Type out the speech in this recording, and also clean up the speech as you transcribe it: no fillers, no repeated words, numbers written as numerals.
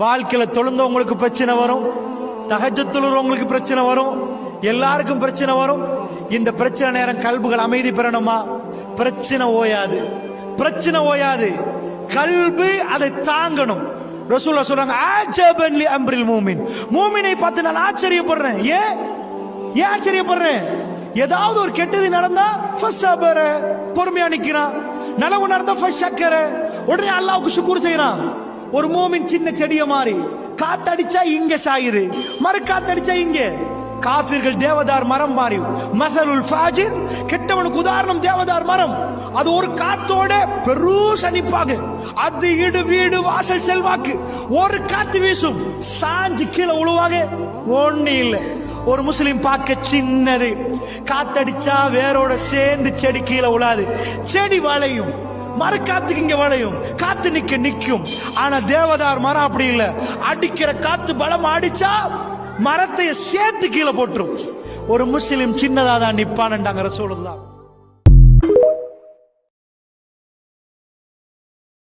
வாழ்க்கையில தொழுந்தவங்களுக்கு பிரச்சனை வரும், தஹஜ்ஜுத் தொழுறவங்களுக்கு பிரச்சனை வரும், எல்லாருக்கும் பிரச்சனை வரும். இந்த பிரச்சனை நேரம் கல்புகள் அமைதி பெறணுமா? பிரச்சனை ஓயாது, பிரச்சனை ஓயாது. கல்பு அதை தாங்கணும். ரசூலுல்லாஹ் சொல்றாங்க, அஜபன் லி அம்ரில் மூமின். மூமினை பார்த்து நான் ஆச்சரியப்படுறேன். ஏன் ஆச்சரியப்படுறேன்? ஏதாவது ஒரு கெட்டது நடந்தா ஃபஸபர, பொறுமையா நிக்கிறான். நலவு நடந்தா ஃபஷக்கர, உடனே அல்லாஹ்வுக்கு ஷுக்ர் செய்றான். ஒரு மூமின் சின்ன செடிய மாதிரி, காத்தடிச்சா இங்க சாயுது, மறு காத்தடிச்சா இங்க. காஃபிர்கள் தேவதார் மரம் மாறி, மஸலுல் ஃபாஜிர், கெட்டவனுக்கு உதாரணம் தேவதார் மரம். அது ஒரு காத்தோட பெரு சனிப்பாக, அது இடு வீடு வாசல் செல்வாக்கு. ஒரு காத்து வீசும், சாஞ்சு கீழே உழுவாக, ஒண்ணு இல்லை. ஒரு முஸ்லிம் பார்க்க சின்னது, காத்தடிச்சா வேரோட சேர்ந்து செடி கீழே உழாது, செடி வளையும், மரக்காத்துக்கு இங்க வளையும், காத்து நிக்கும். ஆனா தேவதார் மரம் அப்படி இல்ல, அடிக்கிற காத்து பலம் அடிச்சா மரத்தை சேர்த்து கீழே போட்டுரும். ஒரு முஸ்லிம் சின்னதா தான் நிப்பான்னுட்டாங்க ரசூலுல்லாஹ்.